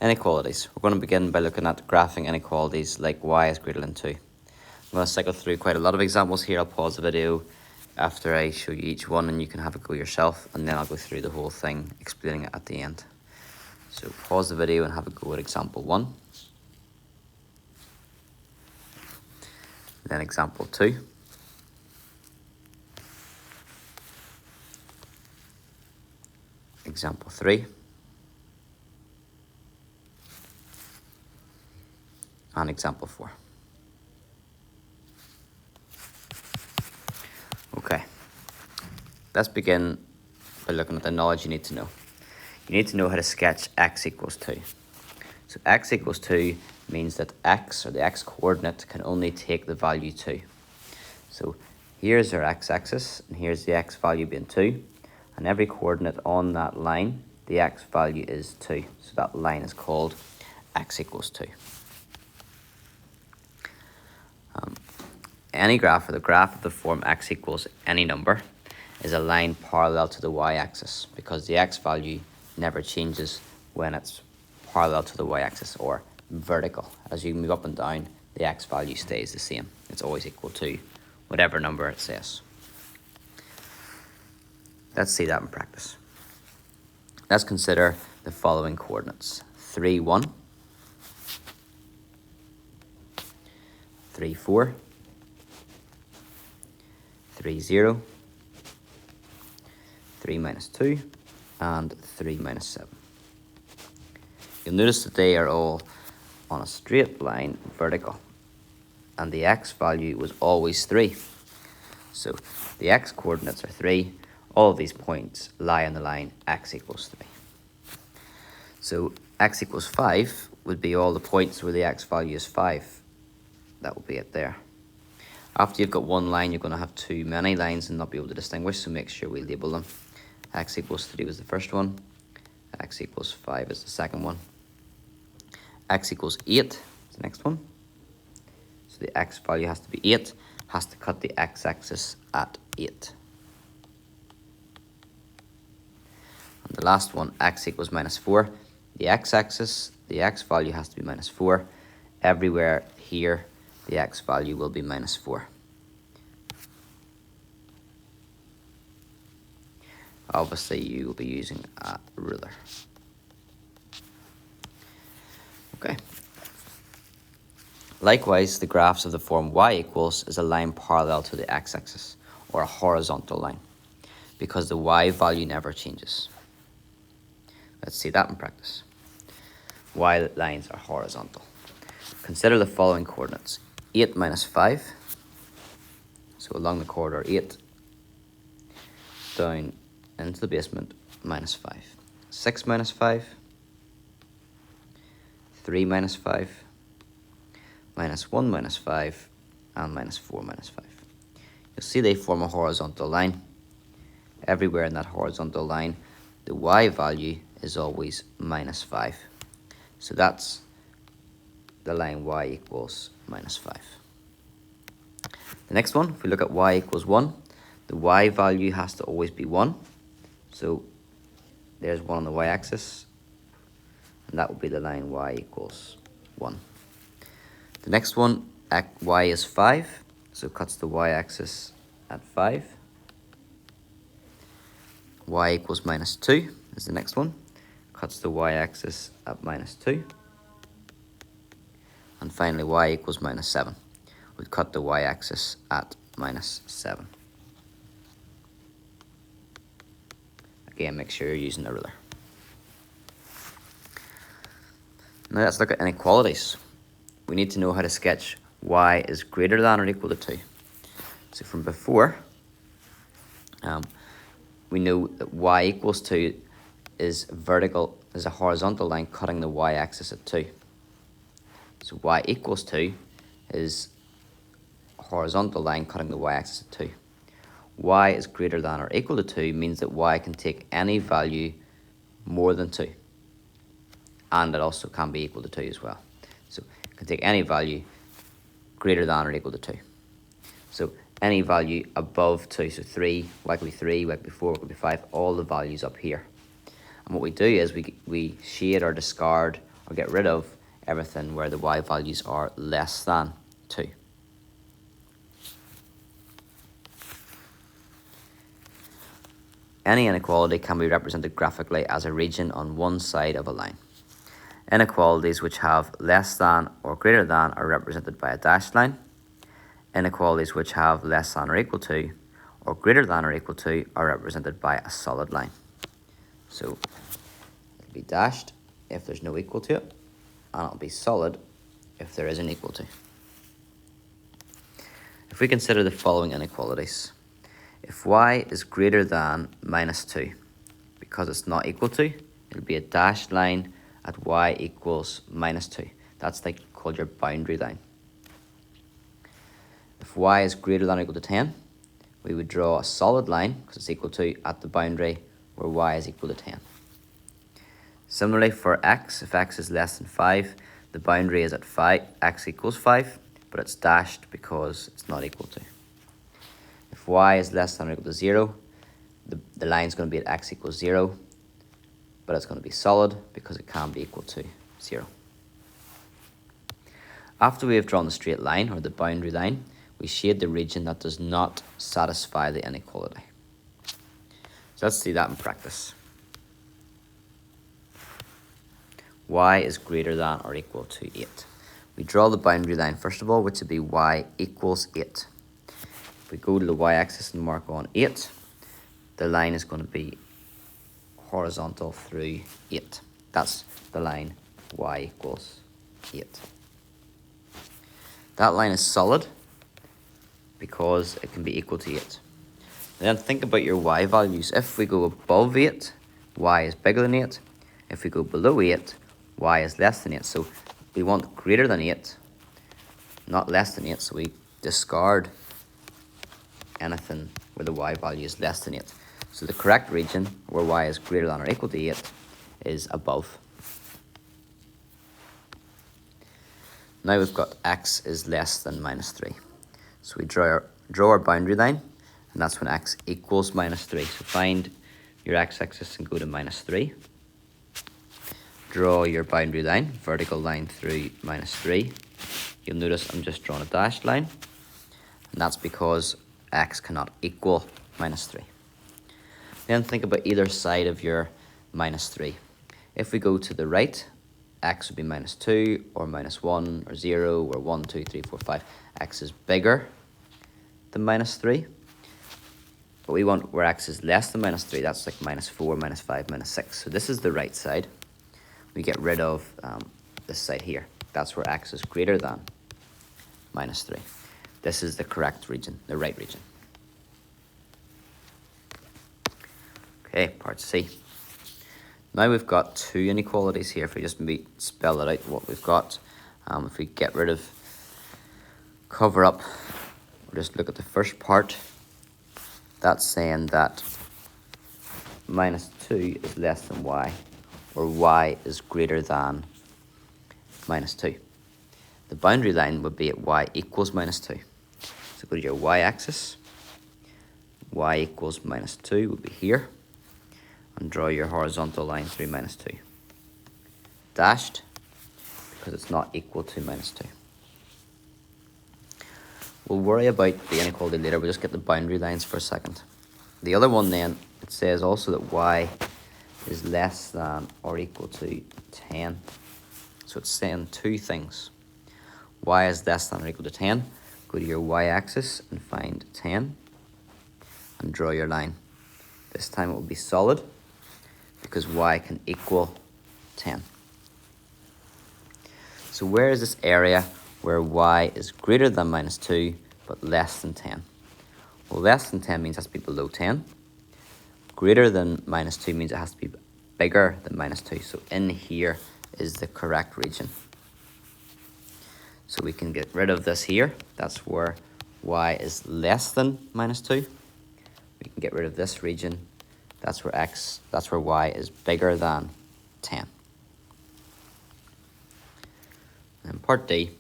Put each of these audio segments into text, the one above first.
Inequalities. We're going to begin by looking at graphing inequalities like y is greater than 2. I'm going to cycle through quite a lot of examples here. I'll pause the video after I show you each one and you can have a go yourself, and then I'll go through the whole thing explaining it at the end. So pause the video and have a go at example 1. Then example 2. Example 3. And example 4. Okay, let's begin by looking at the knowledge you need to know. You need to know how to sketch x equals 2. So x equals 2 means that x, or the x coordinate, can only take the value 2. So here's our x-axis, and here's the x value being 2. And every coordinate on that line, the x value is 2. So that line is called x equals 2. Any graph, or the graph of the form x equals any number, is a line parallel to the y-axis, because the x value never changes when it's parallel to the y-axis or vertical. As you move up and down, the x value stays the same. It's always equal to whatever number it says. Let's see that in practice. Let's consider the following coordinates: 3, 1, 3, 4, 3, 0, 3, minus 2, and 3, minus 7. You'll notice that they are all on a straight line, vertical, and the x value was always 3. So the x coordinates are 3. All of these points lie on the line x equals 3. So x equals 5 would be all the points where the x value is 5. That will be it there. After you've got one line, you're going to have too many lines and not be able to distinguish, so make sure we label them. X equals 3 was the first one. X equals 5 is the second one. X equals 8 is the next one. So the x value has to be 8, has to cut the x-axis at 8. And the last one, x equals minus 4. The x-axis, the x value has to be minus 4. Everywhere here, the x value will be minus 4. Obviously, you will be using a ruler. Okay. Likewise, the graphs of the form y equals is a line parallel to the x-axis, or a horizontal line, because the y value never changes. Let's see that in practice. Y lines are horizontal. Consider the following coordinates: 8 minus 5, so along the corridor 8, down into the basement, minus 5. 6 minus 5, 3 minus 5, minus 1 minus 5, and minus 4 minus 5. You'll see they form a horizontal line. Everywhere in that horizontal line, the y value is always minus 5. So that's the line y equals minus 5. The next one, if we look at y equals 1, the y value has to always be 1. So there's 1 on the y-axis, and that will be the line y equals 1. The next one, y is 5, so cuts the y-axis at 5. Y equals minus 2 is the next one, cuts the y-axis at minus 2. And finally, y equals minus 7. We'd cut the y-axis at minus 7. Again, make sure you're using a ruler. Now let's look at inequalities. We need to know how to sketch y is greater than or equal to 2. So from before, we know that y equals 2 is vertical, is a horizontal line cutting the y-axis at 2. So y equals 2 is a horizontal line cutting the y-axis at 2. Y is greater than or equal to 2 means that y can take any value more than 2. And it also can be equal to 2 as well. So it can take any value greater than or equal to 2. So any value above 2, so 3, y could be 3, y could be 4, y could be 5, all the values up here. And what we do is we shade or discard or get rid of everything where the y values are less than 2. Any inequality can be represented graphically as a region on one side of a line. Inequalities which have less than or greater than are represented by a dashed line. Inequalities which have less than or equal to or greater than or equal to are represented by a solid line. So it'll be dashed if there's no equal to it, and it'll be solid if there is an equal to. If we consider the following inequalities, if y is greater than minus 2, because it's not equal to, it'll be a dashed line at y equals minus 2. That's like called your boundary line. If y is greater than or equal to 10, we would draw a solid line, because it's equal to, at the boundary where y is equal to 10. Similarly for x, if x is less than 5, the boundary is at 5, x equals 5, but it's dashed because it's not equal to. If y is less than or equal to 0, the line is going to be at x equals 0, but it's going to be solid because it can be equal to 0. After we have drawn the straight line, or the boundary line, we shade the region that does not satisfy the inequality. So let's see that in practice. Y is greater than or equal to 8. We draw the boundary line first of all, which would be y equals 8. If we go to the y-axis and mark on 8, the line is going to be horizontal through 8. That's the line y equals 8. That line is solid because it can be equal to 8. Then think about your y values. If we go above 8, y is bigger than 8. If we go below 8, y is less than 8. So we want greater than 8, not less than 8. So we discard anything where the y value is less than 8. So the correct region where y is greater than or equal to 8 is above. Now we've got x is less than minus 3. So we draw our boundary line, and that's when x equals minus 3. So find your x-axis and go to minus 3. Draw your boundary line, vertical line through minus 3. You'll notice I'm just drawing a dashed line, and that's because x cannot equal minus 3. Then think about either side of your minus 3. If we go to the right, x would be minus 2, or minus 1, or 0, or 1, 2, 3, 4, 5. X is bigger than minus 3. But we want where x is less than minus 3. That's like minus 4, minus 5, minus 6. So this is the right side. We get rid of this side here. That's where x is greater than minus 3. This is the correct region, the right region. Okay, part C. Now we've got two inequalities here. If we just maybe spell it out what we've got. If we get rid of cover up, we'll just look at the first part. That's saying that minus 2 is less than y, or y is greater than minus 2. The boundary line would be at y equals minus 2. So go to your y-axis. Y equals minus 2 would be here. And draw your horizontal line through minus 2. Dashed, because it's not equal to minus 2. We'll worry about the inequality later. We'll just get the boundary lines for a second. The other one then, it says also that y is less than or equal to 10. So it's saying two things. Y is less than or equal to 10. Go to your y-axis and find 10. And draw your line. This time it will be solid, because y can equal 10. So where is this area where y is greater than minus 2 but less than 10? Well, less than 10 means it has to be below 10. Greater than minus 2 means it has to be bigger than minus 2. So in here is the correct region. So we can get rid of this here. That's where y is less than minus 2. We can get rid of this region. That's where y is bigger than 10. And part D,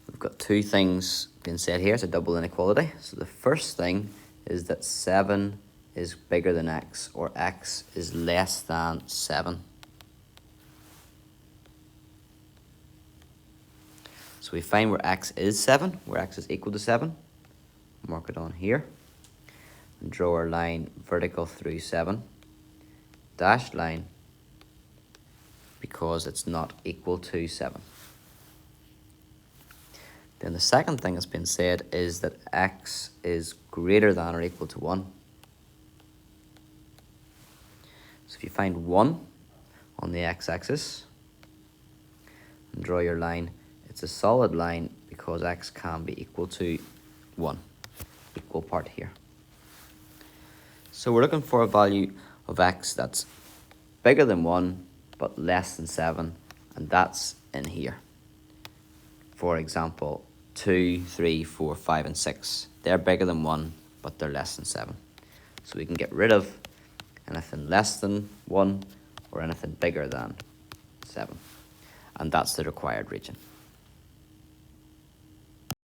we've got two things being said here. It's a double inequality. So the first thing is that 7 is bigger than x, or x is less than 7. So we find where x is 7, where x is equal to 7. Mark it on here. And draw our line vertical through 7. Dashed line because it's not equal to 7. Then the second thing that's been said is that x is greater than or equal to 1. So if you find 1 on the x-axis and draw your line, it's a solid line because x can be equal to 1. Equal part here. So we're looking for a value of x that's bigger than 1 but less than 7, and that's in here. For example, 2, 3, 4, 5, and 6. They're bigger than 1, but they're less than 7. So we can get rid of anything less than 1 or anything bigger than 7. And that's the required region.